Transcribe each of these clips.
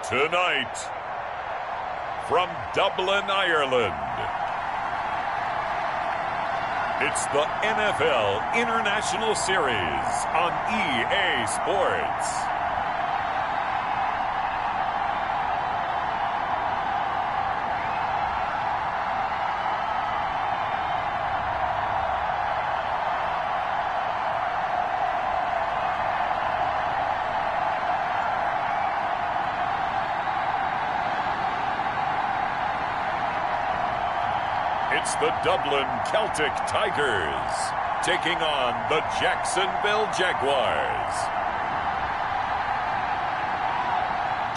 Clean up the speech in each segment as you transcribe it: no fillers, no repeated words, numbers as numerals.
Tonight, from Dublin, Ireland, it's the NFL International Series on EA Sports. It's the Dublin Celtic-Tigers taking on the Jacksonville Jaguars.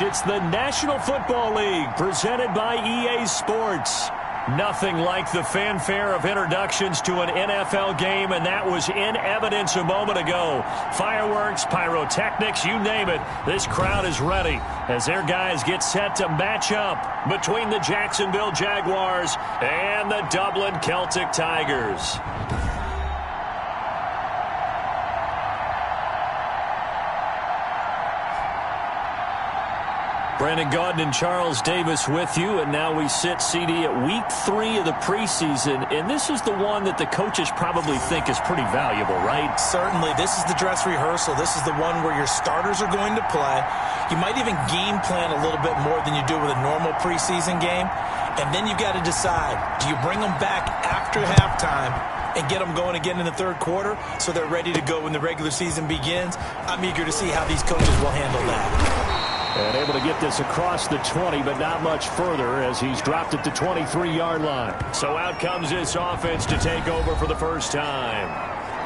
It's the National Football League presented by EA Sports. Nothing like the fanfare of introductions to an NFL game, and that was in evidence a moment ago. Fireworks, pyrotechnics, you name it. This crowd is ready as their guys get set to match up between the Jacksonville Jaguars and the Dublin Celtic Tigers. Brandon Gaudin and Charles Davis with you, and now we sit, CD, at week 3 of the preseason, and this is the one that the coaches probably think is pretty valuable, right? Certainly. This is the dress rehearsal. This is the one where your starters are going to play. You might even game plan a little bit more than you do with a normal preseason game, and then you've got to decide, do you bring them back after halftime and get them going again in the third quarter so they're ready to go when the regular season begins? I'm eager to see how these coaches will handle that. And able to get this across the 20, but not much further as he's dropped it to 23-yard line. So out comes this offense to take over for the first time.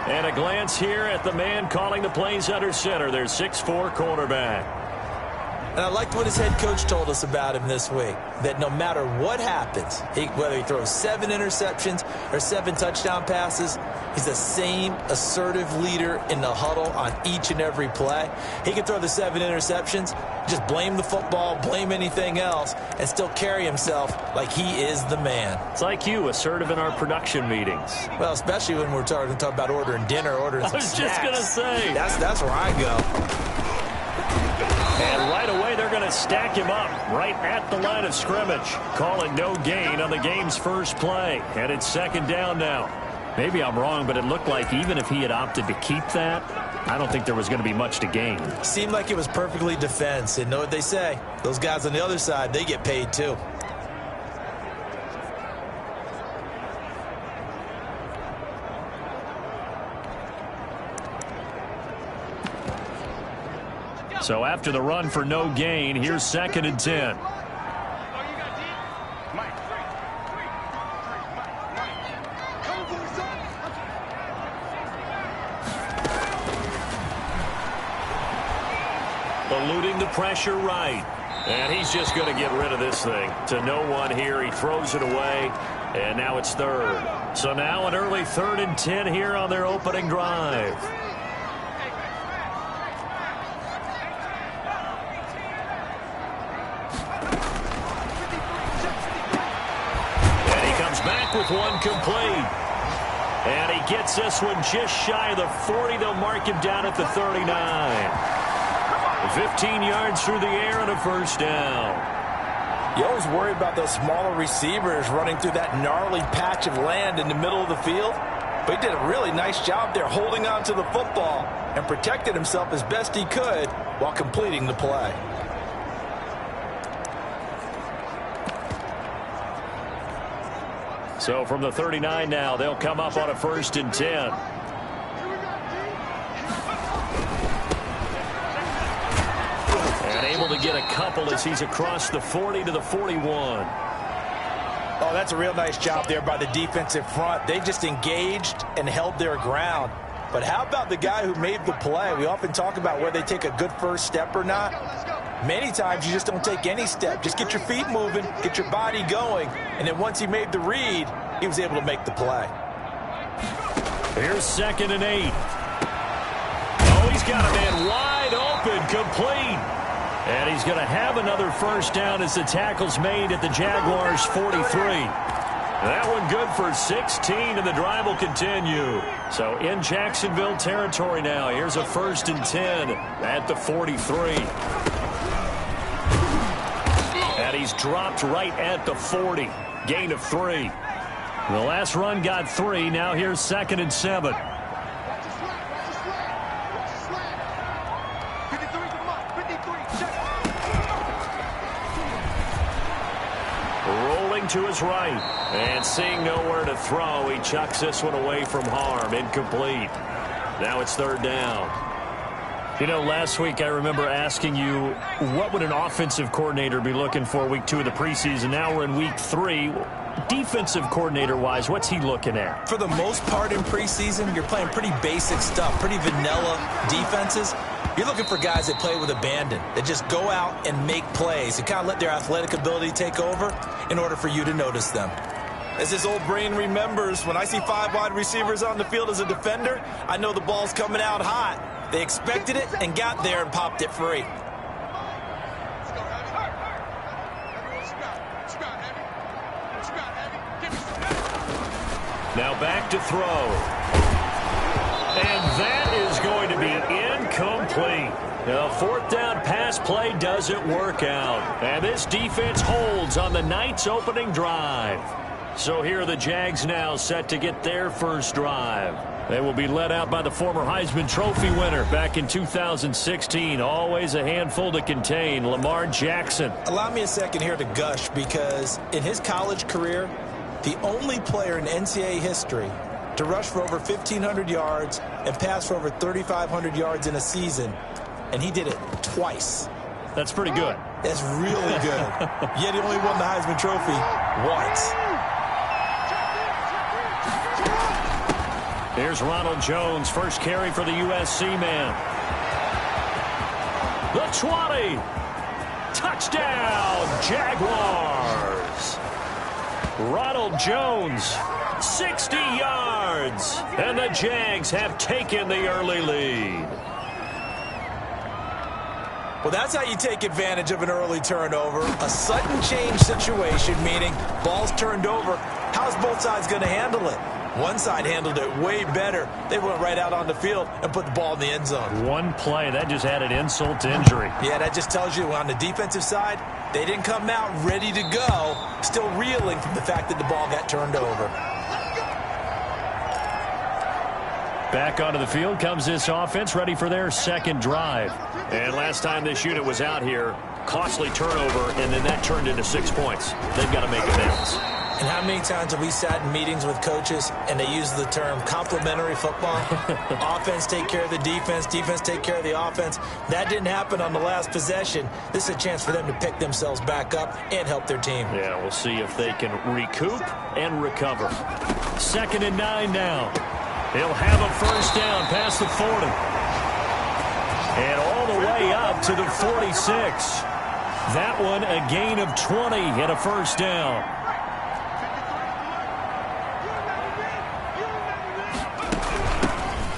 And a glance here at the man calling the plays under center, their 6'4" cornerback. And I liked what his head coach told us about him this week, that no matter what happens, whether he throws 7 interceptions or 7 touchdown passes, he's the same assertive leader in the huddle on each and every play. He can throw the 7 interceptions, just blame the football, blame anything else, and still carry himself like he is the man. It's like you, assertive in our production meetings. Well, especially when we're talking about ordering dinner, ordering some snacks. I was just going to say. That's where I go. And right away, they're going to stack him up right at the line of scrimmage. Calling no gain on the game's first play. And it's second down now. Maybe I'm wrong, but it looked like even if he had opted to keep that, I don't think there was going to be much to gain. Seemed like it was perfectly defense. And know what they say? Those guys on the other side, they get paid too. So after the run for no gain, here's 2nd and 10. Eluding the pressure right. And he's just going to get rid of this thing. To no one here. He throws it away. And now it's 3rd. So now an early 3rd and 10 here on their opening drive. With one complete. And he gets this one just shy of the 40. They'll mark him down at the 39. 15 yards through the air and a first down. You always worry about those smaller receivers running through that gnarly patch of land in the middle of the field. But he did a really nice job there holding on to the football and protected himself as best he could while completing the play. So from the 39 now, they'll come up on a 1st and 10. And able to get a couple as he's across the 40 to the 41. Oh, that's a real nice job there by the defensive front. They just engaged and held their ground. But how about the guy who made the play? We often talk about where they take a good first step or not. Many times you just don't take any step. Just get your feet moving, get your body going, and then once he made the read, he was able to make the play. Here's 2nd and 8. Oh, he's got a man wide open, complete. And he's going to have another first down as the tackle's made at the Jaguars' 43. That one good for 16, and the drive will continue. So in Jacksonville territory now. Here's a 1st and 10 at the 43. And he's dropped right at the 40. Gain of 3. The last run got 3. Now here's 2nd and 7. Rolling to his right. And seeing nowhere to throw, he chucks this one away from harm. Incomplete. Now it's 3rd down. You know, last week I remember asking you, what would an offensive coordinator be looking for week 2 of the preseason? Now we're in week 3. Defensive coordinator-wise, what's he looking at? For the most part in preseason, you're playing pretty basic stuff, pretty vanilla defenses. You're looking for guys that play with abandon, that just go out and make plays and kind of let their athletic ability take over in order for you to notice them. As his old brain remembers, when I see 5 wide receivers on the field as a defender, I know the ball's coming out hot. They expected it and got there and popped it free. Now back to throw. And that is going to be incomplete. The 4th down pass play doesn't work out. And this defense holds on the night's opening drive. So here are the Jags now set to get their first drive. They will be led out by the former Heisman Trophy winner back in 2016. Always a handful to contain, Lamar Jackson. Allow me a second here to gush, because in his college career, the only player in NCAA history to rush for over 1,500 yards and pass for over 3,500 yards in a season, and he did it twice. That's pretty good. That's really good. Yet he only won the Heisman Trophy once. Here's Ronald Jones, first carry for the USC man. The 20. Touchdown, Jaguars. Ronald Jones, 60 yards. And the Jags have taken the early lead. Well, that's how you take advantage of an early turnover. A sudden change situation, meaning ball's turned over. How's both sides going to handle it? One side handled it way better. They went right out on the field and put the ball in the end zone. One play, that just added insult to injury. Yeah, that just tells you on the defensive side, they didn't come out ready to go, still reeling from the fact that the ball got turned over. Back onto the field comes this offense, ready for their 2nd drive. And last time this unit was out here, costly turnover, and then that turned into 6 points. They've got to make amends. And how many times have we sat in meetings with coaches and they use the term complementary football? Offense take care of the defense, defense take care of the offense. That didn't happen on the last possession. This is a chance for them to pick themselves back up and help their team. Yeah, we'll see if they can recoup and recover. 2nd and 9 now. He'll have a first down past the 40. And all the way up to the 46. That one a gain of 20 and a first down.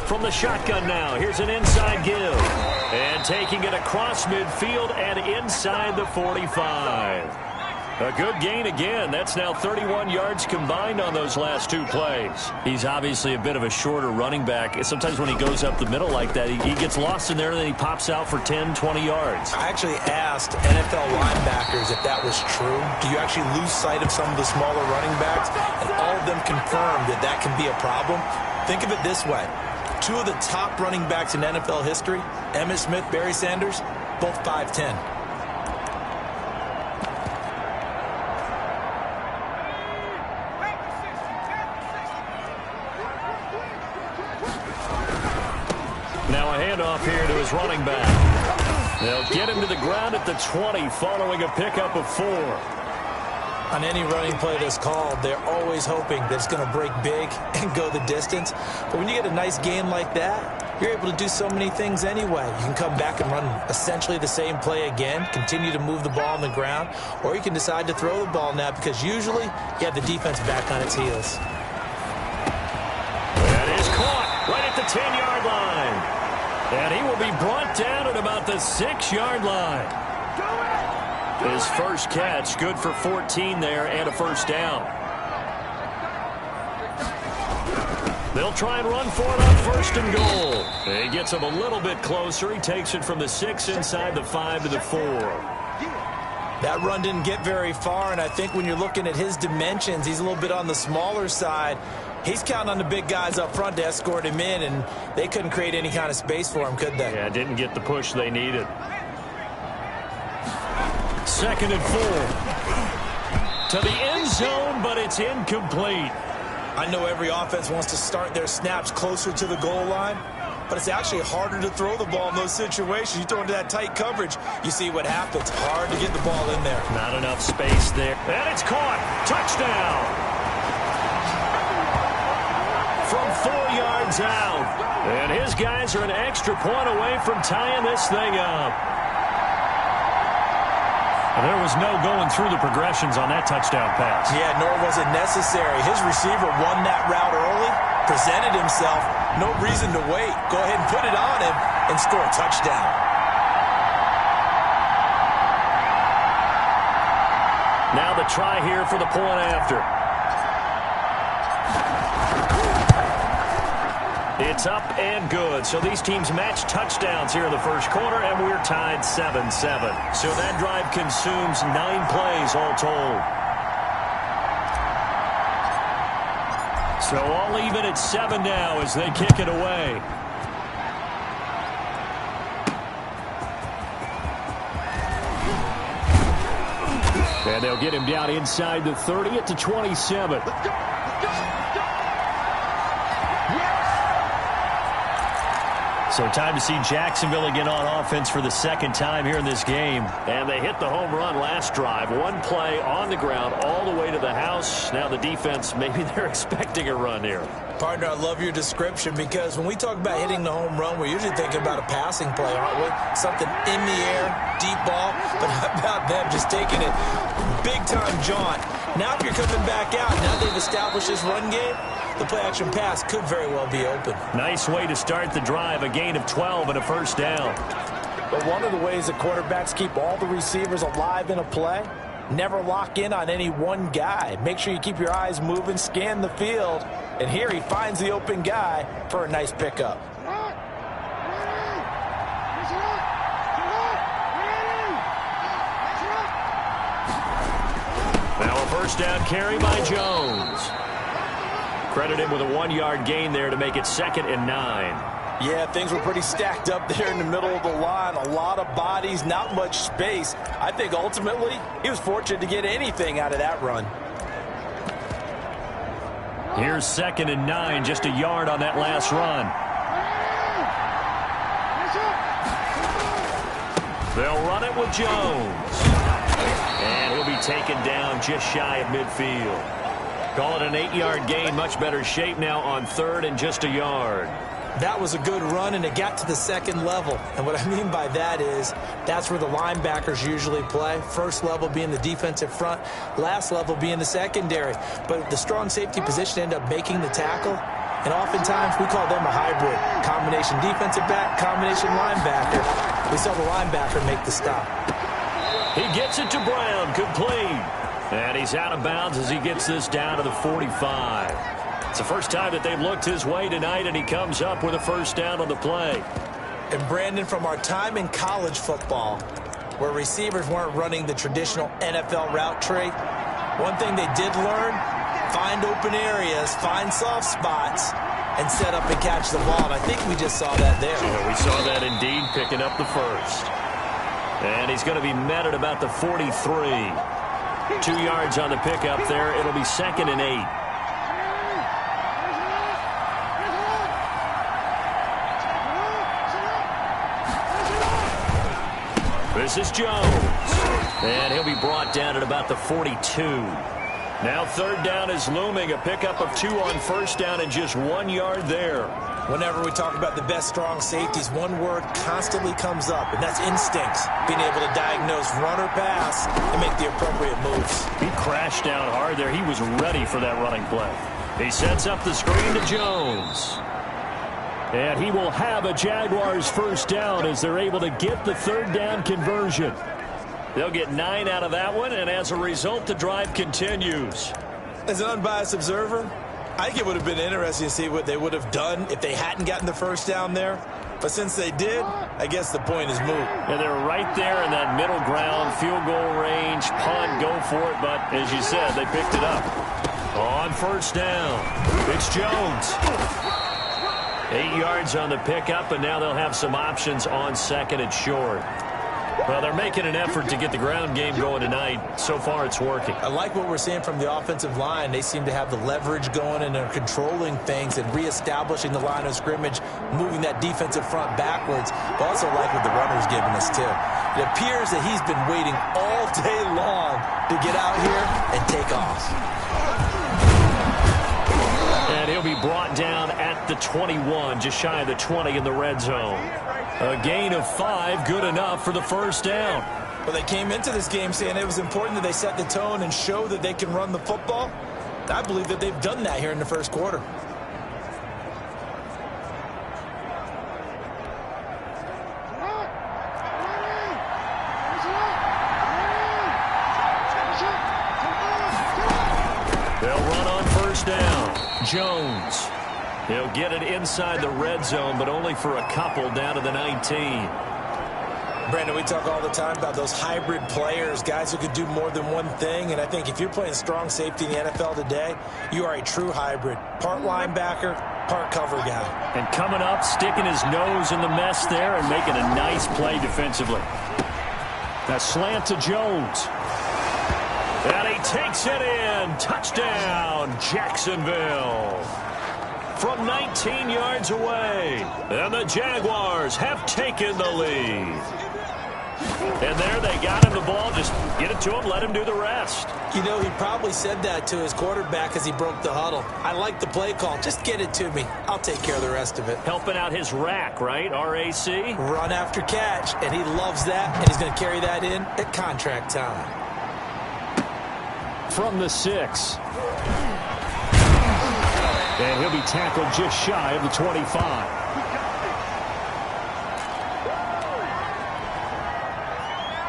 From the shotgun now, here's an inside give. And taking it across midfield and inside the 45. A good gain again. That's now 31 yards combined on those last 2 plays. He's obviously a bit of a shorter running back. Sometimes when he goes up the middle like that, he gets lost in there and then he pops out for 10, 20 yards. I actually asked NFL linebackers if that was true. Do you actually lose sight of some of the smaller running backs? And all of them confirmed that that can be a problem. Think of it this way. 2 of the top running backs in NFL history, Emmitt Smith, Barry Sanders, both 5'10". Now a handoff here to his running back. They'll get him to the ground at the 20 following a pickup of 4. On any running play that's called, they're always hoping that it's going to break big and go the distance. But when you get a nice game like that, you're able to do so many things anyway. You can come back and run essentially the same play again, continue to move the ball on the ground, or you can decide to throw the ball now because usually you have the defense back on its heels. That is caught right at the 10-yard line. And he will be brought down at about the 6-yard line. His first catch, good for 14 there and a first down. They'll try and run for it on 1st and goal. He gets him a little bit closer. He takes it from the 6 inside the 5 to the 4. That run didn't get very far, and I think when you're looking at his dimensions, he's a little bit on the smaller side. He's counting on the big guys up front to escort him in, and they couldn't create any kind of space for him, could they? Yeah, didn't get the push they needed. 2nd and 4. To the end zone, but it's incomplete. I know every offense wants to start their snaps closer to the goal line, but it's actually harder to throw the ball in those situations. You throw into that tight coverage, you see what happens. Hard to get the ball in there. Not enough space there. And it's caught. Touchdown. From 4 yards out. And his guys are an extra point away from tying this thing up. There was no going through the progressions on that touchdown pass. Yeah, nor was it necessary. His receiver won that route early, presented himself. No reason to wait. Go ahead and put it on him and score a touchdown. Now the try here for the point after. It's up and good. So these teams match touchdowns here in the first quarter, and we're tied 7-7. So that drive consumes 9 plays all told. So all even at 7 now as they kick it away. And they'll get him down inside the 30 at the 27. So time to see Jacksonville again on offense for the second time here in this game. And they hit the home run last drive. 1 play on the ground all the way to the house. Now the defense, maybe they're expecting a run here. Partner, I love your description because when we talk about hitting the home run, we're usually thinking about a passing play, aren't we? Something in the air, deep ball. But how about them just taking it big-time jaunt? Now if you're coming back out, now they've established this run game, the play-action pass could very well be open. Nice way to start the drive, a gain of 12 and a first down. But one of the ways that quarterbacks keep all the receivers alive in a play, never lock in on any one guy. Make sure you keep your eyes moving, scan the field, and here he finds the open guy for a nice pickup. Now a first down carry by Jones. Credit him with a 1-yard gain there to make it 2nd and 9. Yeah, things were pretty stacked up there in the middle of the line. A lot of bodies, not much space. I think ultimately he was fortunate to get anything out of that run. Here's 2nd and 9, just a yard on that last run. They'll run it with Jones. And he'll be taken down just shy of midfield. Call it an 8-yard gain. Much better shape now on 3rd and just a yard. That was a good run, and it got to the 2nd level. And what I mean by that is that's where the linebackers usually play. First level being the defensive front, last level being the secondary. But the strong safety position ended up making the tackle. And oftentimes we call them a hybrid. Combination defensive back, combination linebacker. We saw the linebacker make the stop. He gets it to Brown, complete. And he's out of bounds as he gets this down to the 45. It's the first time that they've looked his way tonight, and he comes up with a first down on the play. And Brandon, from our time in college football, where receivers weren't running the traditional NFL route tree, one thing they did learn, find open areas, find soft spots, and set up and catch the ball. And I think we just saw that there. Yeah, we saw that indeed, picking up the first. And he's going to be met at about the 43. 2 yards on the pickup there. It'll be 2nd and 8. This is Jones. And he'll be brought down at about the 42. Now 3rd down is looming. A pickup of 2 on first down and just 1 yard there. Whenever we talk about the best strong safeties, one word constantly comes up, and that's instincts. Being able to diagnose run or pass and make the appropriate moves. He crashed down hard there. He was ready for that running play. He sets up the screen to Jones. And he will have a Jaguars first down as they're able to get the 3rd down conversion. They'll get 9 out of that one, and as a result, the drive continues. As an unbiased observer, I think it would have been interesting to see what they would have done if they hadn't gotten the first down there. But since they did, I guess the point is moot. And they're right there in that middle ground, field goal range, punt, go for it. But as you said, they picked it up. On first down, it's Jones. 8 yards on the pickup, and now they'll have some options on second and short. Well, they're making an effort to get the ground game going tonight. So far, it's working. I like what we're seeing from the offensive line. They seem to have the leverage going, and they're controlling things and reestablishing the line of scrimmage, moving that defensive front backwards. But also like what the runner's giving us, too. It appears that he's been waiting all day long to get out here and take off. And he'll be brought down at the 21, just shy of the 20 in the red zone. A gain of 5, good enough for the first down. Well, they came into this game saying it was important that they set the tone and show that they can run the football. I believe that they've done that here in the first quarter. They'll run on first down. Jones. He'll get it inside the red zone, but only for a couple down to the 19. Brandon, we talk all the time about those hybrid players, guys who could do more than one thing. And I think if you're playing strong safety in the NFL today, you are a true hybrid. Part linebacker, part cover guy. And coming up, sticking his nose in the mess there and making a nice play defensively. That slant to Jones. And he takes it in. Touchdown, Jacksonville. From 19 yards away. And the Jaguars have taken the lead. And there they got him the ball. Just get it to him, let him do the rest. You know, he probably said that to his quarterback as he broke the huddle. I like the play call. Just get it to me. I'll take care of the rest of it. Helping out his rack, right? R-A-C? Run after catch. And he loves that. And he's going to carry that in at contract time. From the 6. And he'll be tackled just shy of the 25.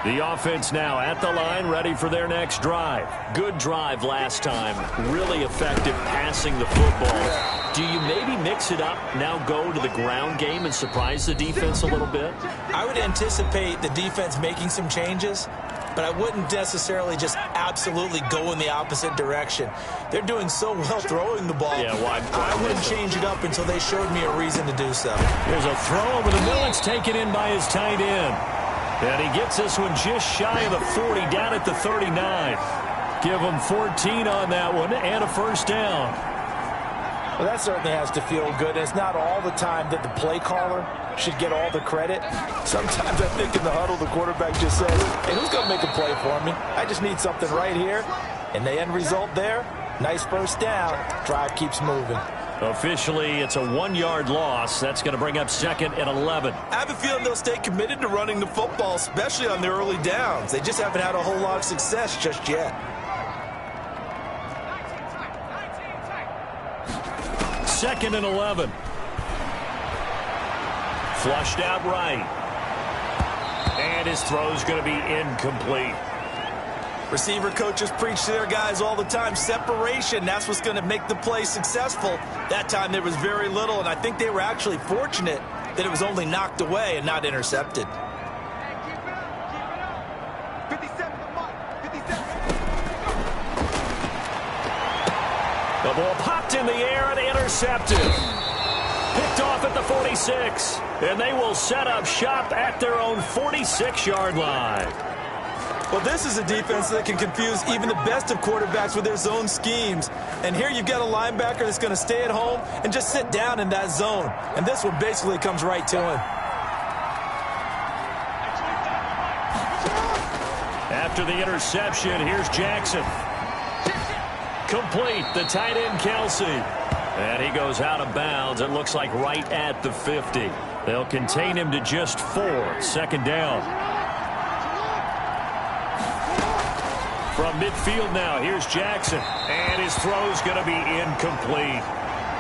The offense now at the line, ready for their next drive. Good drive last time. Really effective passing the football. Do you maybe mix it up, now go to the ground game and surprise the defense a little bit? I would anticipate the defense making some changes, but I wouldn't necessarily just absolutely go in the opposite direction. They're doing so well throwing the ball. Yeah, well, I wouldn't change it up until they showed me a reason to do so. There's a throw over the middle. It's taken in by his tight end. And he gets this one just shy of the 40, down at the 39. Give him 14 on that one and a first down. Well, that certainly has to feel good. It's not all the time that the play caller should get all the credit. Sometimes I think in the huddle, the quarterback just says, hey, who's going to make a play for me? I just need something right here. And the end result there, nice first down. Drive keeps moving. Officially, it's a 1-yard loss. That's going to bring up second and 11. I have a feeling they'll stay committed to running the football, especially on their early downs. They just haven't had a whole lot of success just yet. Second and 11. Flushed out right. And his throw's going to be incomplete. Receiver coaches preach to their guys all the time. Separation, that's what's going to make the play successful. That time there was very little, and I think they were actually fortunate that it was only knocked away and not intercepted. The ball popped in the air and intercepted. Picked off at the 46. And they will set up shop at their own 46-yard line. Well, this is a defense that can confuse even the best of quarterbacks with their zone schemes. And here you've got a linebacker that's going to stay at home and just sit down in that zone. And this one basically comes right to him. After the interception, here's Jackson. Complete, the tight end, Kelsey. And he goes out of bounds. It looks like right at the 50. They'll contain him to just 4. Second down. From midfield now, here's Jackson. And his throw's going to be incomplete.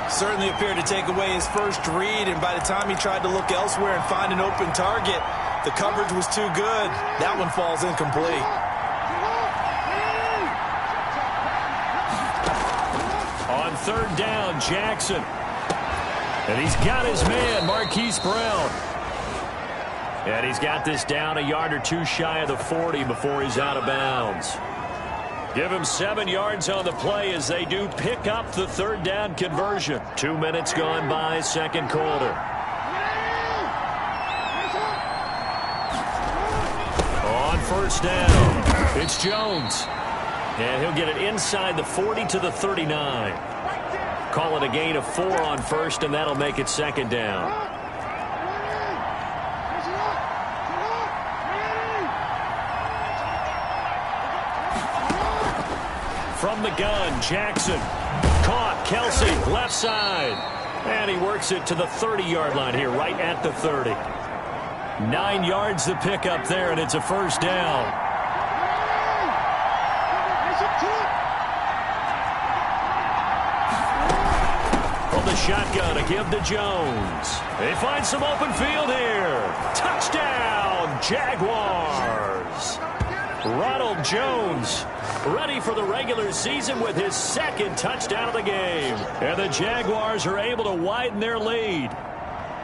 Certainly appeared to take away his first read, and by the time he tried to look elsewhere and find an open target, the coverage was too good. That one falls incomplete. On third down, Jackson. And he's got his man, Marquise Brown. And he's got this down a yard or two shy of the 40 before he's out of bounds. Give him 7 yards on the play as they do pick up the third down conversion. 2 minutes gone by, second quarter. On first down, it's Jones. And he'll get it inside the 40 to the 39. Call it a gain of 4 on first, and that'll make it second down. From the gun, Jackson. Caught, Kelsey, left side. And he works it to the 30-yard line here, right at the 30. 9 yards to pick up there, and it's a first down. From the shotgun, a give to Jones. They find some open field here. Touchdown, Jaguars. Ronald Jones ready for the regular season with his second touchdown of the game. And the Jaguars are able to widen their lead.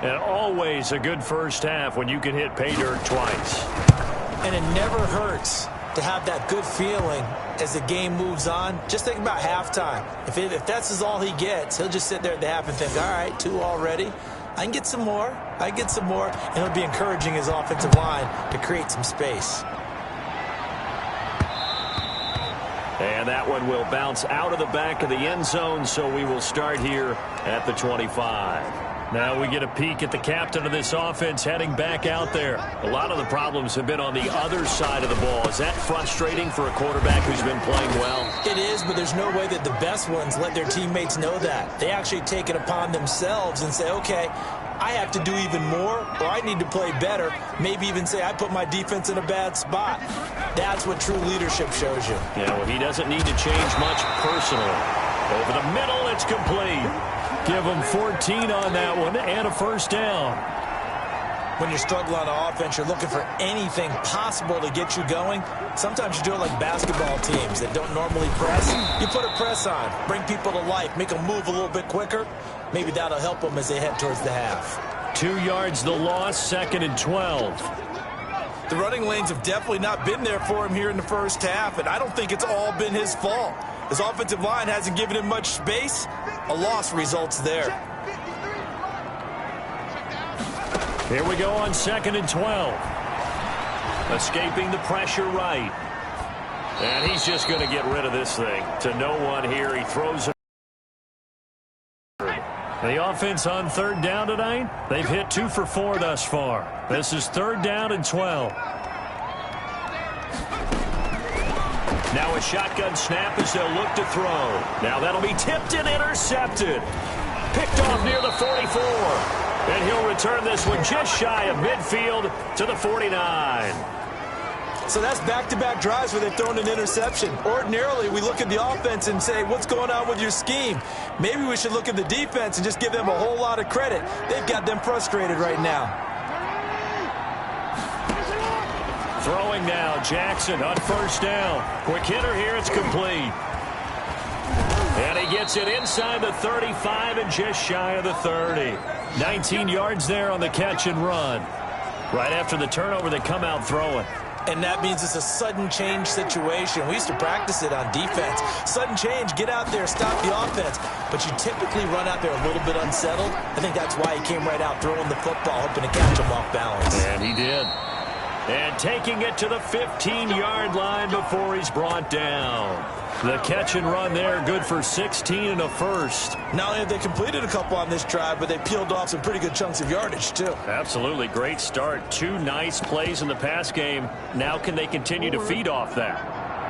And always a good first half when you can hit pay dirt twice. And it never hurts to have that good feeling as the game moves on. Just think about halftime. If that's all he gets, he'll just sit there at the half and think, all right, 2 already. I can get some more. I can get some more. And he'll be encouraging his offensive line to create some space. And that one will bounce out of the back of the end zone, so we will start here at the 25. Now we get a peek at the captain of this offense heading back out there. A lot of the problems have been on the other side of the ball. Is that frustrating for a quarterback who's been playing well? It is, but there's no way that the best ones let their teammates know that. They actually take it upon themselves and say, okay, I have to do even more, or I need to play better. Maybe even say I put my defense in a bad spot. That's what true leadership shows you. Yeah, well, he doesn't need to change much personally. Over the middle, it's complete. Give him 14 on that one and a first down. When you're struggling on offense, you're looking for anything possible to get you going. Sometimes you do it like basketball teams that don't normally press. You put a press on, bring people to life, make them move a little bit quicker. Maybe that'll help them as they head towards the half. 2 yards the loss, 2nd and 12. The running lanes have definitely not been there for him here in the first half, and I don't think it's all been his fault. His offensive line hasn't given him much space. A loss results there. Here we go on 2nd and 12. Escaping the pressure right. And he's just going to get rid of this thing. To no one here. He throws it. The offense on 3rd down tonight, they've hit 2 for 4 thus far. This is 3rd down and 12. Now a shotgun snap as they'll look to throw. Now that'll be tipped and intercepted. Picked off near the 44. And he'll return this one just shy of midfield to the 49. So that's back-to-back drives where they've thrown an interception. Ordinarily, we look at the offense and say, what's going on with your scheme? Maybe we should look at the defense and just give them a whole lot of credit. They've got them frustrated right now. Throwing now, Jackson on 1st down. Quick hitter here, it's complete. And he gets it inside the 35 and just shy of the 30. 19 yards there on the catch and run. Right after the turnover, they come out throwing. And that means it's a sudden change situation. We used to practice it on defense. Sudden change, get out there, stop the offense. But you typically run out there a little bit unsettled. I think that's why he came right out throwing the football, hoping to catch him off balance. And he did. And taking it to the 15-yard line before he's brought down. The catch and run there, good for 16 and a first. Not only have they completed a couple on this drive, but they peeled off some pretty good chunks of yardage, too. Absolutely. Great start. 2 nice plays in the pass game. Now can they continue to feed off that?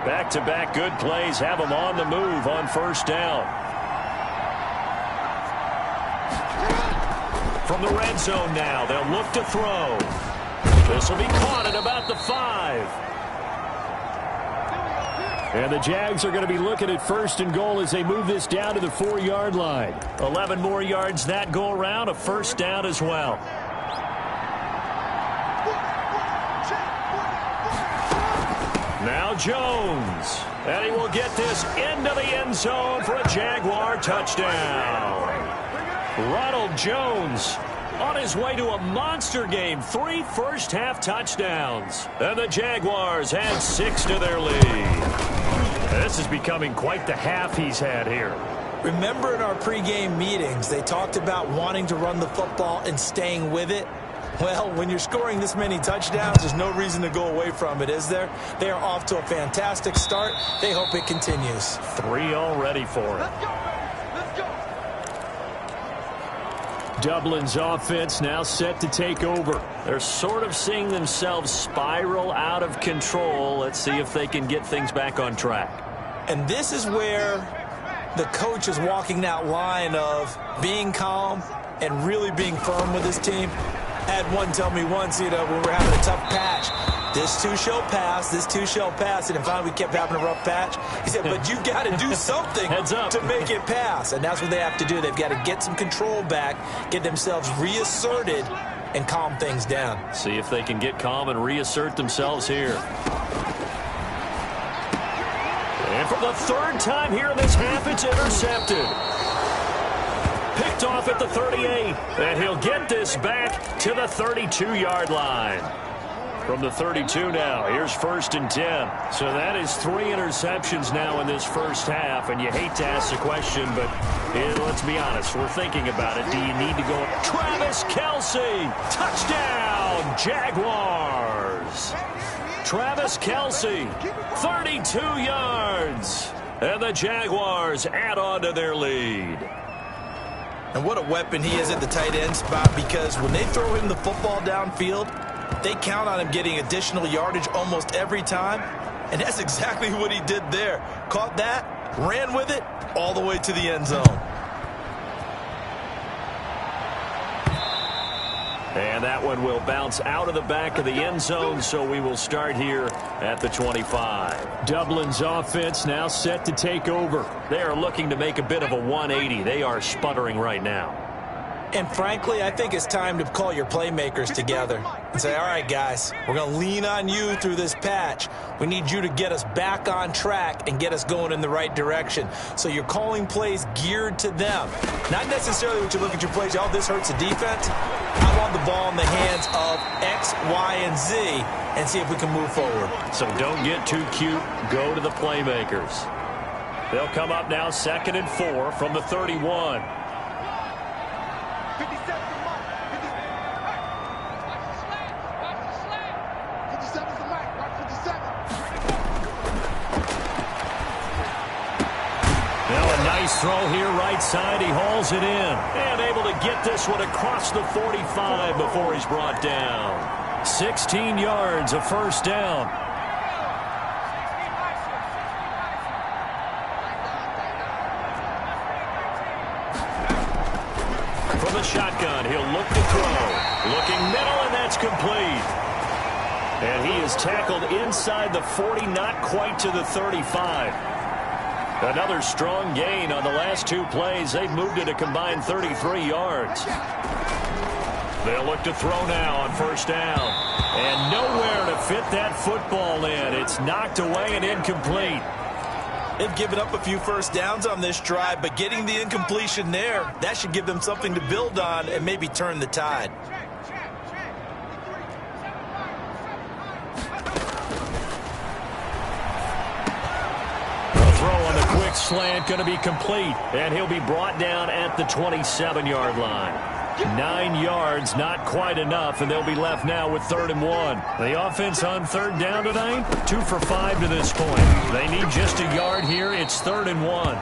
Back-to-back good plays have them on the move on 1st down. From the red zone now, they'll look to throw. This will be caught at about the 5. And the Jags are going to be looking at 1st and goal as they move this down to the 4-yard line. 11 more yards that go around, a 1st down as well. Now Jones. And he will get this into the end zone for a Jaguar touchdown. Ronald Jones on his way to a monster game. 3 first-half touchdowns. And the Jaguars add 6 to their lead. This is becoming quite the half he's had here. Remember in our pregame meetings, they talked about wanting to run the football and staying with it? Well, when you're scoring this many touchdowns, there's no reason to go away from it, is there? They are off to a fantastic start. They hope it continues. 3 already for him. Let's go. Dublin's offense now set to take over. They're sort of seeing themselves spiral out of control. Let's see if they can get things back on track. And this is where the coach is walking that line of being calm and really being firm with his team. I had one tell me once, when we're having a tough patch, this too shall pass, this too shall pass. And finally we kept having a rough patch. He said, but you've got to do something to make it pass. And that's what they have to do. They've got to get some control back, get themselves reasserted, and calm things down. See if they can get calm and reassert themselves here. And for the 3rd time here in this half, it's intercepted. Picked off at the 38, and he'll get this back to the 32-yard line. From the 32 now, here's 1st and 10. So that is 3 interceptions now in this first half, and you hate to ask the question, but let's be honest, we're thinking about it. Do you need to go? Travis Kelce, touchdown, Jaguars. Travis Kelce, 32 yards, and the Jaguars add on to their lead. And what a weapon he is at the tight end spot, because when they throw him the football downfield, they count on him getting additional yardage almost every time. And that's exactly what he did there. Caught that, ran with it, all the way to the end zone. And that one will bounce out of the back of the end zone, so we will start here at the 25. Dublin's offense now set to take over. They are looking to make a bit of a 180. They are sputtering right now. And frankly, I think it's time to call your playmakers together and say, all right, guys, we're going to lean on you through this patch. We need you to get us back on track and get us going in the right direction. So you're calling plays geared to them. Not necessarily what you look at your plays, oh, this hurts the defense. I want the ball in the hands of X, Y, and Z and see if we can move forward. So don't get too cute. Go to the playmakers. They'll come up now 2nd and 4 from the 31. Throw here right side. He hauls it in. And able to get this one across the 45 before he's brought down. 16 yards, a first down. From the shotgun, he'll look to throw. Looking middle, and that's complete. And he is tackled inside the 40, not quite to the 35. Another strong gain on the last 2 plays. They've moved it a combined 33 yards. They'll look to throw now on 1st down. And nowhere to fit that football in. It's knocked away and incomplete. They've given up a few first downs on this drive, but getting the incompletion there, that should give them something to build on and maybe turn the tide. Slant going to be complete, and he'll be brought down at the 27-yard line. 9 yards, not quite enough, and they'll be left now with 3rd and 1. The offense on 3rd down tonight, 2 for 5 to this point. They need just a yard here. It's 3rd and 1.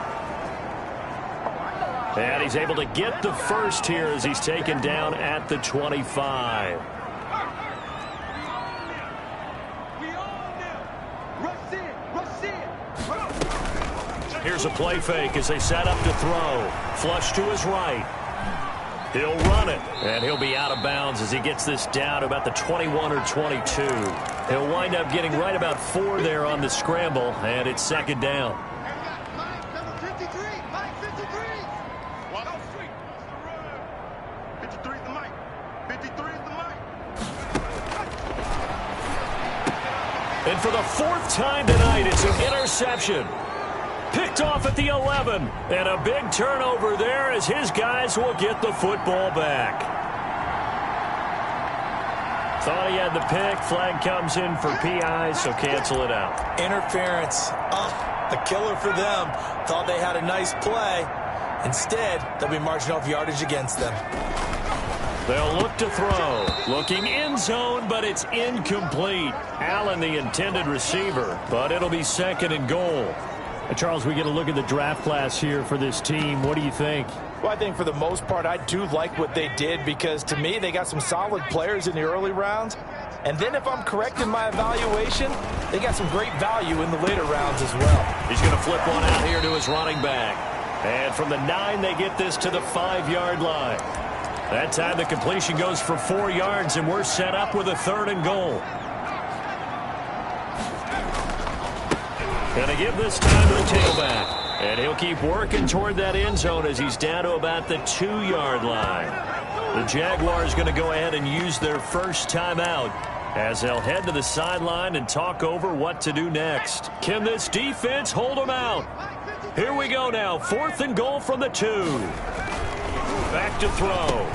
And he's able to get the first here as he's taken down at the 25. Here's a play fake as they set up to throw. Flush to his right. He'll run it, and he'll be out of bounds as he gets this down to about the 21 or 22. He'll wind up getting right about 4 there on the scramble, and it's 2nd down. And for the 4th time tonight, it's an interception. Picked off at the 11. And a big turnover there as his guys will get the football back. Thought he had the pick. Flag comes in for PI, so cancel it out. Interference. A killer for them. Thought they had a nice play. Instead, they'll be marching off yardage against them. They'll look to throw. Looking end zone, but it's incomplete. Allen, the intended receiver, but it'll be 2nd and goal. Charles, we get a look at the draft class here for this team. What do you think? Well, I think for the most part, I do like what they did because, to me, they got some solid players in the early rounds. And then if I'm correct in my evaluation, they got some great value in the later rounds as well. He's going to flip one out here to his running back. And from the 9, they get this to the 5-yard line. That time the completion goes for 4 yards, and we're set up with a 3rd and goal. Going to give this time to the tailback. And he'll keep working toward that end zone as he's down to about the 2-yard line. The Jaguars going to go ahead and use their first timeout as they'll head to the sideline and talk over what to do next. Can this defense hold them out? Here we go now. 4th and goal from the 2. Back to throw.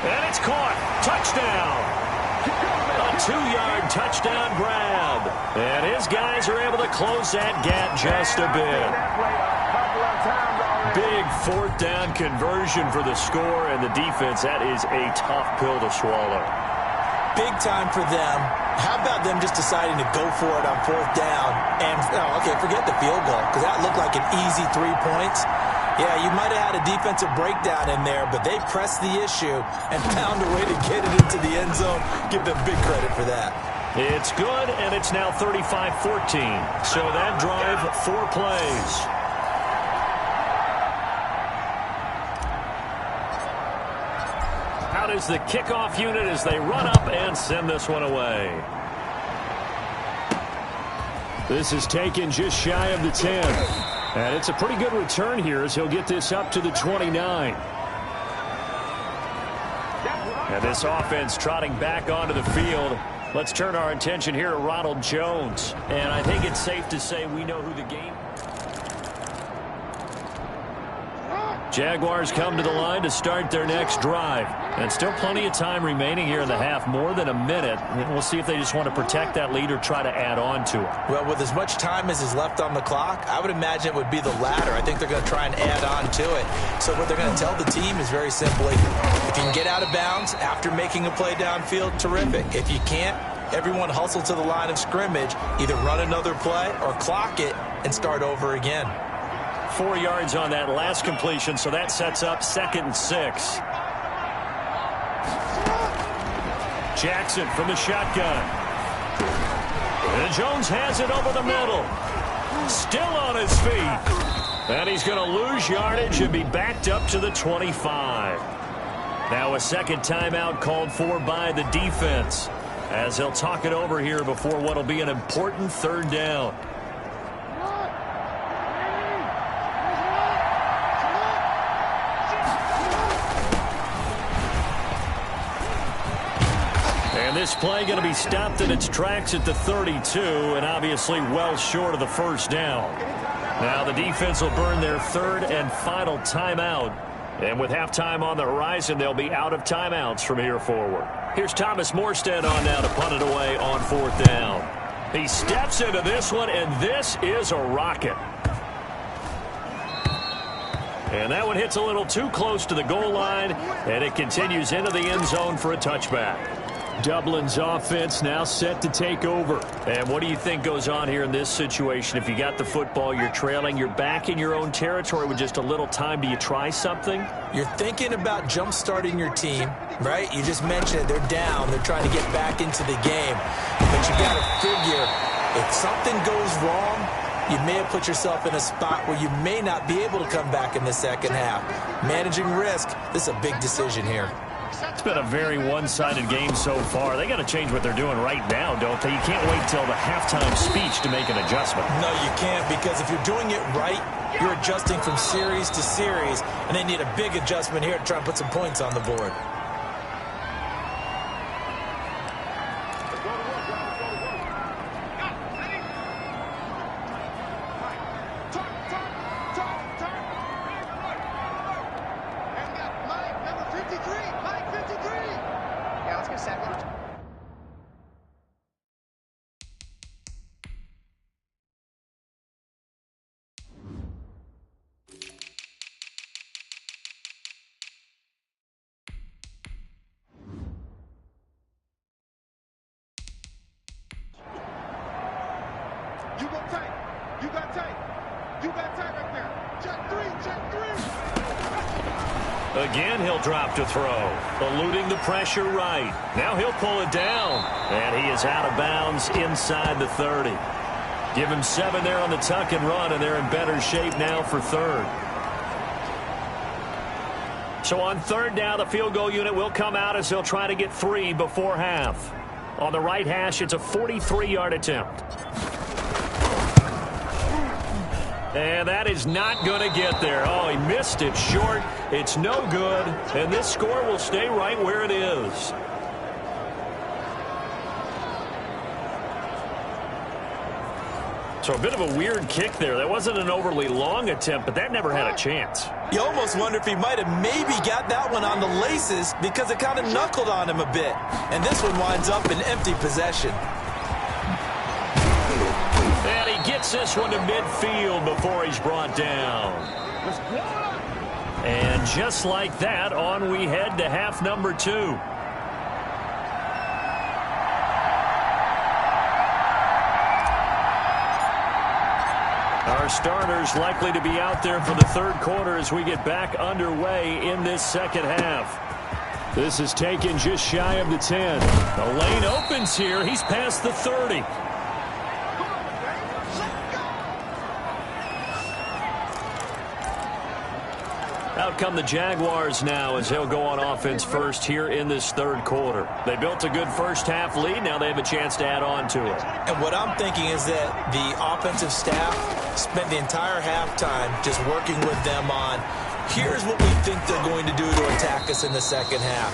And it's caught. Touchdown. A 2-yard touchdown grab. And his guys are able to close that gap just a bit. Big 4th down conversion for the score, and the defense, that is a tough pill to swallow. Big time for them. How about them just deciding to go for it on 4th down? And, forget the field goal, because that looked like an easy 3 points. Yeah, you might have had a defensive breakdown in there, but they pressed the issue and found a way to get it into the end zone. Give them big credit for that. It's good, and it's now 35-14. So that drive, 4 plays. Out is the kickoff unit as they run up and send this one away. This is taken just shy of the 10. And it's a pretty good return here as he'll get this up to the 29. And this offense trotting back onto the field. Let's turn our attention here to Ronald Jones. And I think it's safe to say we know who the game. Jaguars come to the line to start their next drive. And still plenty of time remaining here in the half, more than a minute. And we'll see if they just want to protect that lead or try to add on to it. Well, with as much time as is left on the clock, I would imagine it would be the latter. I think they're going to try and add on to it. So what they're going to tell the team is very simply, if you can get out of bounds after making a play downfield, terrific. If you can't, everyone hustle to the line of scrimmage, either run another play or clock it and start over again. 4 yards on that last completion, so that sets up 2nd and 6. Jackson from the shotgun. And Jones has it over the middle. Still on his feet. And he's going to lose yardage and be backed up to the 25. Now a 2nd timeout called for by the defense as they'll talk it over here before what will be an important 3rd down. And this play going to be stopped in its tracks at the 32, and obviously well short of the 1st down. Now the defense will burn their 3rd and final timeout. And with halftime on the horizon, they'll be out of timeouts from here forward. Here's Thomas Morstead on now to punt it away on 4th down. He steps into this one, and this is a rocket. And that one hits a little too close to the goal line, and it continues into the end zone for a touchback. Dublin's offense now set to take over. And what do you think goes on here in this situation? If you got the football, you're trailing, you're back in your own territory with just a little time. Do you try something? You're thinking about jump-starting your team, right? You just mentioned it. They're down. They're trying to get back into the game. But you got to figure, if something goes wrong, you may have put yourself in a spot where you may not be able to come back in the 2nd half. Managing risk, this is a big decision here. It's been a very one-sided game so far. They got to change what they're doing right now, don't they? You can't wait till the halftime speech to make an adjustment. No, you can't, because if you're doing it right, you're adjusting from series to series, and they need a big adjustment here to try and put some points on the board. You go tight. You got tight. You got tight right there. Check three. Check three. Again, he'll drop to throw. Eluding the pressure right. Now he'll pull it down. And he is out of bounds inside the 30. Give him 7 there on the tuck and run, and they're in better shape now for third. So on third down, the field goal unit will come out as he'll try to get 3 before half. On the right hash, it's a 43-yard attempt. And that is not going to get there. Oh, he missed it short. It's no good. And this score will stay right where it is. So a bit of a weird kick there. That wasn't an overly long attempt, but that never had a chance. You almost wonder if he might have maybe got that one on the laces because it kind of knuckled on him a bit. And this one winds up in empty possession. And he gets this one to midfield before he's brought down. And just like that, on we head to half number 2. Our starters likely to be out there for the third quarter as we get back underway in this second half. This is taken just shy of the 10. The lane opens here. He's past the 30. Out come the Jaguars now as they'll go on offense first here in this third quarter. They built a good first half lead. Now they have a chance to add on to it. And what I'm thinking is that the offensive staff spent the entire halftime just working with them on, here's what we think they're going to do to attack us in the second half.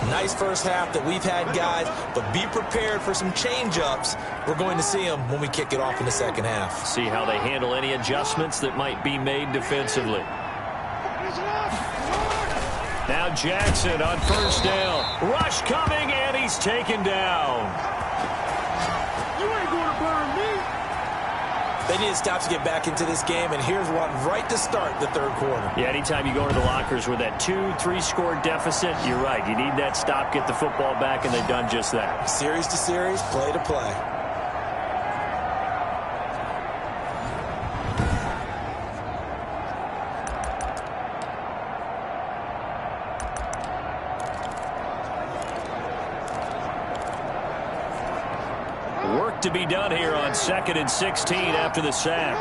Nice first half that we've had, guys, but be prepared for some change-ups. We're going to see them when we kick it off in the second half. See how they handle any adjustments that might be made defensively. Now Jackson on first down. Rush coming, and he's taken down. You ain't going to burn me. They need to stop to get back into this game, and here's one right to start the third quarter. Yeah, anytime you go into the lockers with that 2-3 score deficit, you're right. You need that stop, get the football back, and they've done just that. Series to series, play to play. Work to be done here on 2nd and 16 after the sack.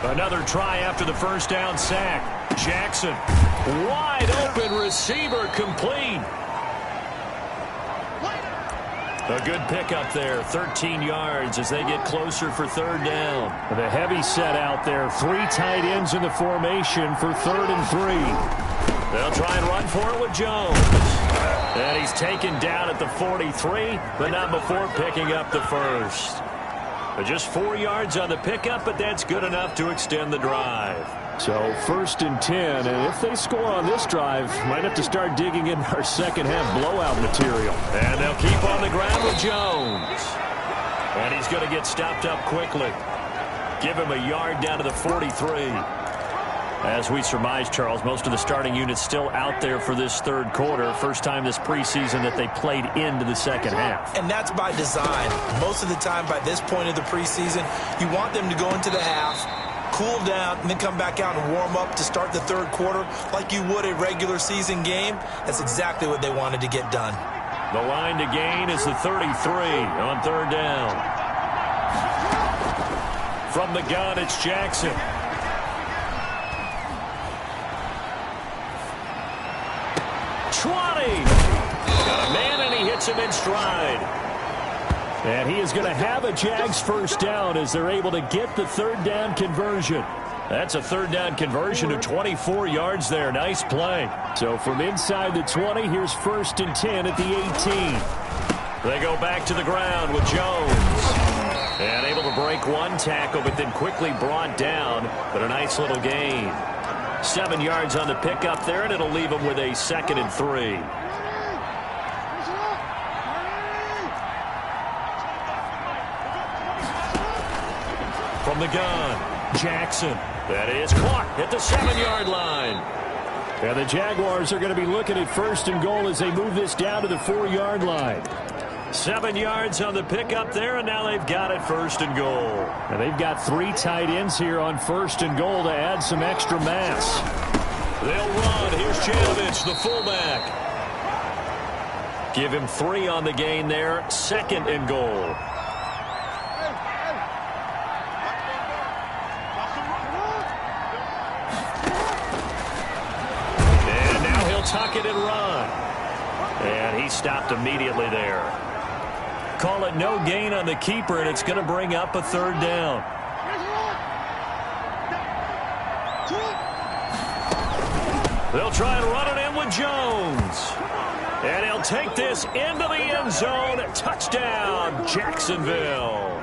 Another try after the first down sack. Jackson, wide open receiver, complete. A good pickup there, 13 yards as they get closer for third down. The heavy set out there, 3 tight ends in the formation for 3rd and 3. They'll try and run for it with Jones. And he's taken down at the 43, but not before picking up the first. But just 4 yards on the pickup, but that's good enough to extend the drive. So 1st and 10, and if they score on this drive, might have to start digging in our second half blowout material. And they'll keep on the ground with Jones. And he's going to get stopped up quickly. Give him a yard down to the 43. As we surmise, Charles, most of the starting units still out there for this third quarter. First time this preseason that they played into the second half. And that's by design. Most of the time by this point of the preseason, you want them to go into the half, cool down, and then come back out and warm up to start the third quarter like you would a regular season game. That's exactly what they wanted to get done. The line to gain is the 33 on third down. From the gun, it's Jackson. Got a man, and he hits him in stride. And he is going to have a Jags first down as they're able to get the third down conversion. That's a third down conversion of 24 yards there. Nice play. So from inside the 20, here's 1st and 10 at the 18. They go back to the ground with Jones. And able to break one tackle, but then quickly brought down. But a nice little gain. 7 yards on the pickup there, and it'll leave them with a 2nd and 3. From the gun, Jackson. That is caught at the 7-yard line. And the Jaguars are going to be looking at 1st and goal as they move this down to the 4-yard line. 7 yards on the pickup there, and now they've got it 1st and goal. And they've got 3 tight ends here on 1st and goal to add some extra mass. They'll run. Here's Janovich, the fullback. Give him 3 on the gain there. 2nd and goal. And now he'll tuck it and run. And he stopped immediately there. Call it no gain on the keeper, and it's going to bring up a 3rd down. They'll try and run it in with Jones. And he'll take this into the end zone. Touchdown, Jacksonville.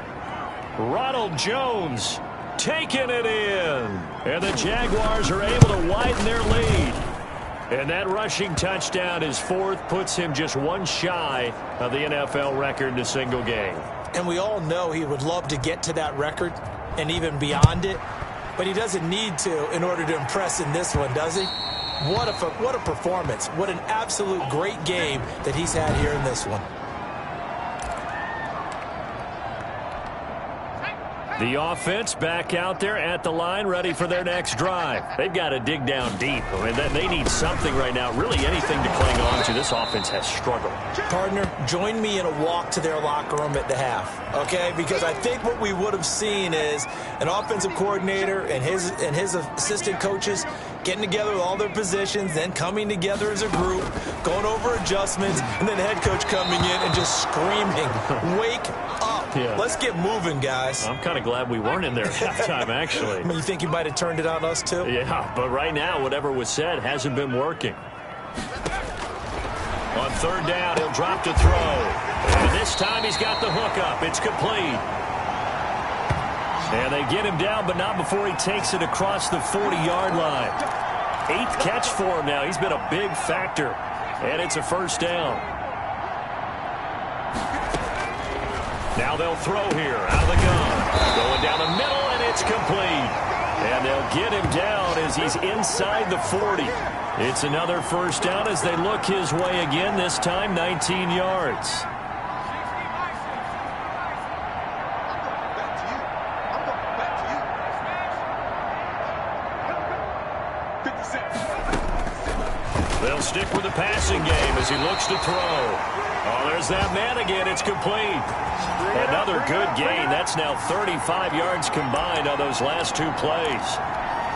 Ronald Jones taking it in. And the Jaguars are able to widen their lead. And that rushing touchdown is 4th, puts him just 1 shy of the NFL record in a single game. And we all know he would love to get to that record and even beyond it. But he doesn't need to in order to impress in this one, does he? What a performance. What an absolute great game that he's had here in this one. The offense back out there at the line, ready for their next drive. They've got to dig down deep. I mean, they need something right now, really anything to cling on to. This offense has struggled. Partner, join me in a walk to their locker room at the half, okay? Because I think what we would have seen is an offensive coordinator and his assistant coaches getting together with all their positions, then coming together as a group, going over adjustments, and then the head coach coming in and just screaming, "Wake up." Yeah. Let's get moving, guys. I'm kind of glad we weren't in there at halftime, actually. I mean, you think you might have turned it on us, too? Yeah, but right now, whatever was said hasn't been working. On 3rd down, he'll drop to throw. And this time he's got the hook up. It's complete. And they get him down, but not before he takes it across the 40-yard line. 8th catch for him now. He's been a big factor. And it's a 1st down. Now they'll throw here out of the gun. Going down the middle, and it's complete. And they'll get him down as he's inside the 40. It's another 1st down as they look his way again, this time 19 yards. They'll stick with the passing game as he looks to throw. Oh, there's that man again. It's complete. Another good gain. That's now 35 yards combined on those last 2 plays.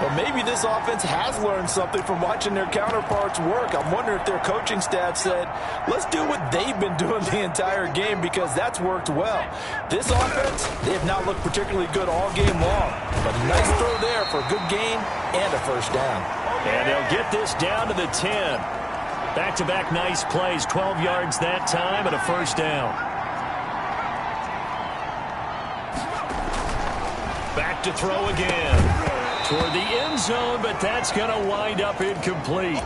Well, maybe this offense has learned something from watching their counterparts work. I'm wondering if their coaching staff said, let's do what they've been doing the entire game, because that's worked well. This offense, they have not looked particularly good all game long. But a nice throw there for a good gain and a 1st down. And they'll get this down to the 10. Back-to-back nice plays, 12 yards that time and a 1st down. Back to throw again. Toward the end zone, but that's going to wind up incomplete.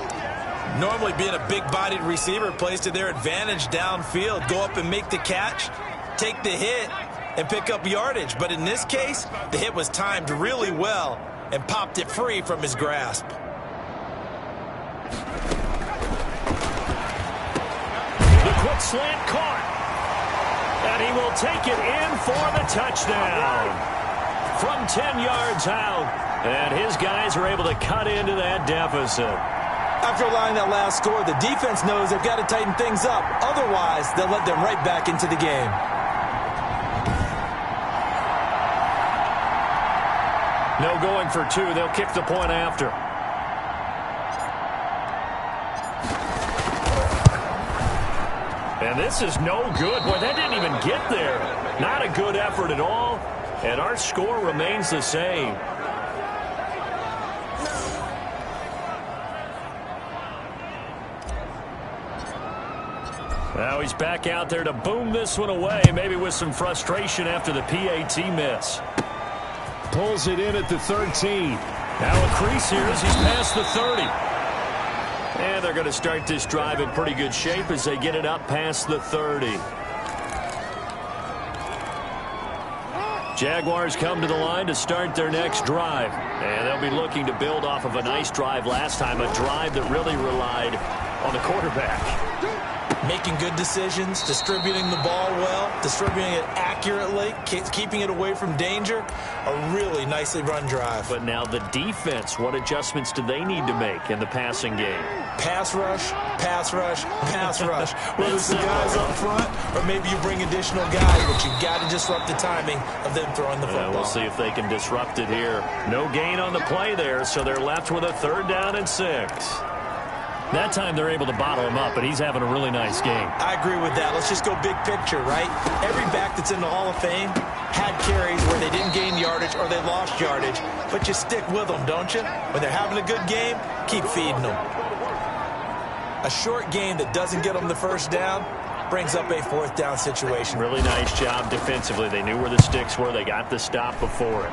Normally being a big-bodied receiver plays to their advantage downfield. Go up and make the catch, take the hit, and pick up yardage. But in this case, the hit was timed really well and popped it free from his grasp. Quick slant caught. And he will take it in for the touchdown. From 10 yards out. And his guys are able to cut into that deficit. After allowing that last score, the defense knows they've got to tighten things up. Otherwise, they'll let them right back into the game. No going for 2. They'll kick the point after. And this is no good. Boy, that didn't even get there. Not a good effort at all. And our score remains the same. Now he's back out there to boom this one away, maybe with some frustration after the PAT miss. Pulls it in at the 13. Now a crease here as he's past the 30. And they're going to start this drive in pretty good shape as they get it up past the 30. Jaguars come to the line to start their next drive. And they'll be looking to build off of a nice drive last time, a drive that really relied on the quarterback. Making good decisions, distributing the ball well, distributing it accurately, keeping it away from danger. A really nicely run drive. But now the defense, what adjustments do they need to make in the passing game? Pass rush, pass rush, pass rush. Whether it's the guys up front or maybe you bring additional guys, but you've got to disrupt the timing of them throwing the football. We'll see if they can disrupt it here. No gain on the play there, so they're left with a 3rd down and 6. That time they're able to bottle him up, but he's having a really nice game. I agree with that. Let's just go big picture, right? Every back that's in the Hall of Fame had carries where they didn't gain yardage or they lost yardage, but you stick with them, don't you? When they're having a good game, keep feeding them. A short game that doesn't get them the 1st down brings up a 4th down situation. Really nice job defensively. They knew where the sticks were. They got the stop before it.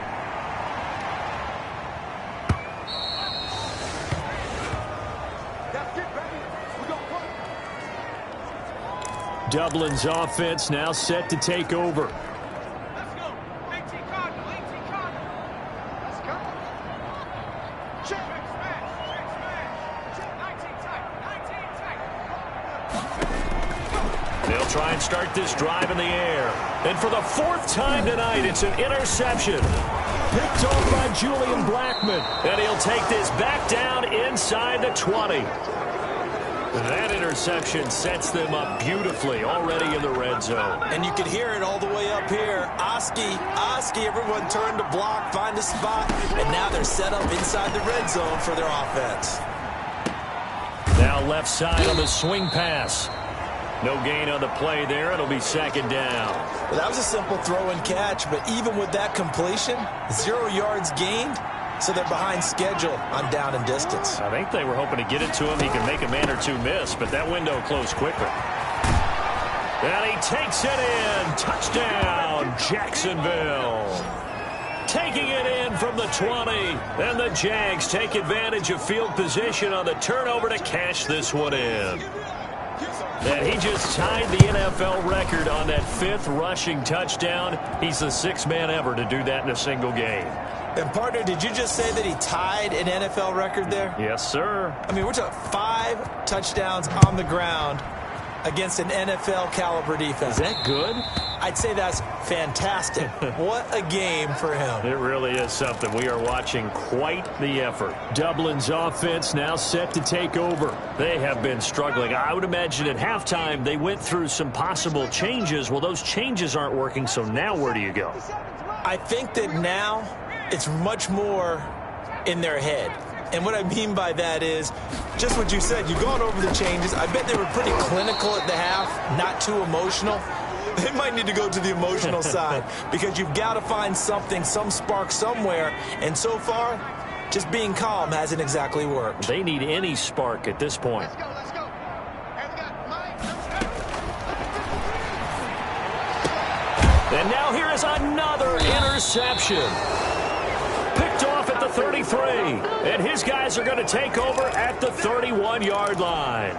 Dublin's offense now set to take over. Let's go. 18 Cardinal. 18 Cardinal. Let's go. Check smash. Check smash. 19 tight. 19 tight. They'll try and start this drive in the air. And for the 4th time tonight, it's an interception. Picked off by Julian Blackman. And he'll take this back down inside the 20. That interception sets them up beautifully already in the red zone. And you can hear it all the way up here. Oski, everyone turned to block, find a spot, and now they're set up inside the red zone for their offense. Now left side on the swing pass. No gain on the play there. It'll be 2nd down. Well, that was a simple throw and catch, but even with that completion, 0 yards gained. So they're behind schedule on down and distance. I think they were hoping to get it to him. He can make a man or two miss, but that window closed quickly. And he takes it in. Touchdown, Jacksonville. Taking it in from the 20. And the Jags take advantage of field position on the turnover to cash this one in. And he just tied the NFL record on that 5th rushing touchdown. He's the 6th man ever to do that in a single game. And, partner, did you just say that he tied an NFL record there? Yes, sir. I mean, we're talking 5 touchdowns on the ground against an NFL-caliber defense. Is that good? I'd say that's fantastic. What a game for him. It really is something. We are watching quite the effort. Dublin's offense now set to take over. They have been struggling. I would imagine at halftime they went through some possible changes. Well, those changes aren't working, so now where do you go? I think that now it's much more in their head. And what I mean by that is just what you said. You've gone over the changes. I bet they were pretty clinical at the half, not too emotional. They might need to go to the emotional side because you've got to find something, some spark somewhere. And so far, just being calm hasn't exactly worked. They need any spark at this point. Let's go. And now here is another interception. Picked off at the 33. And his guys are going to take over at the 31-yard line.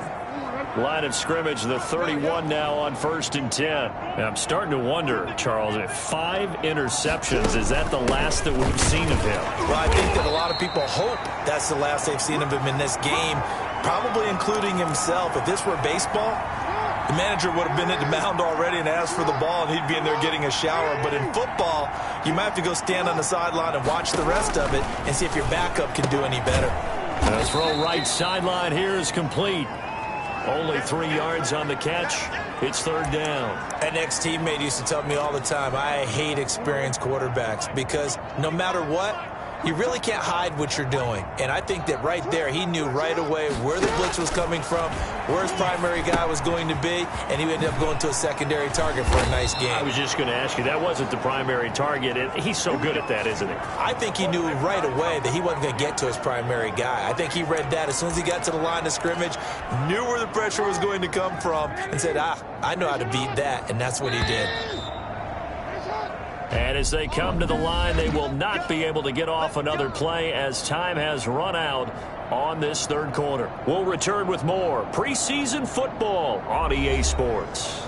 Line of scrimmage, the 31 now on 1st and 10. And I'm starting to wonder, Charles, if 5 interceptions, is that the last that we've seen of him? Well, I think that a lot of people hope that's the last they've seen of him in this game, probably including himself. If this were baseball, the manager would have been at the mound already and asked for the ball, and he'd be in there getting a shower. But in football, you might have to go stand on the sideline and watch the rest of it and see if your backup can do any better. The throw right sideline here is complete. Only 3 yards on the catch. It's 3rd down. An ex-teammate used to tell me all the time, I hate experienced quarterbacks because no matter what, you really can't hide what you're doing. And I think that right there, he knew right away where the blitz was coming from, where his primary guy was going to be, and he ended up going to a secondary target for a nice game. I was just going to ask you, that wasn't the primary target, and he's so good at that, isn't he? I think he knew right away that he wasn't going to get to his primary guy. I think he read that as soon as he got to the line of scrimmage, knew where the pressure was going to come from, and said, I know how to beat that, and that's what he did. And as they come to the line, they will not be able to get off another play as time has run out on this 3rd quarter. We'll return with more preseason football on EA Sports.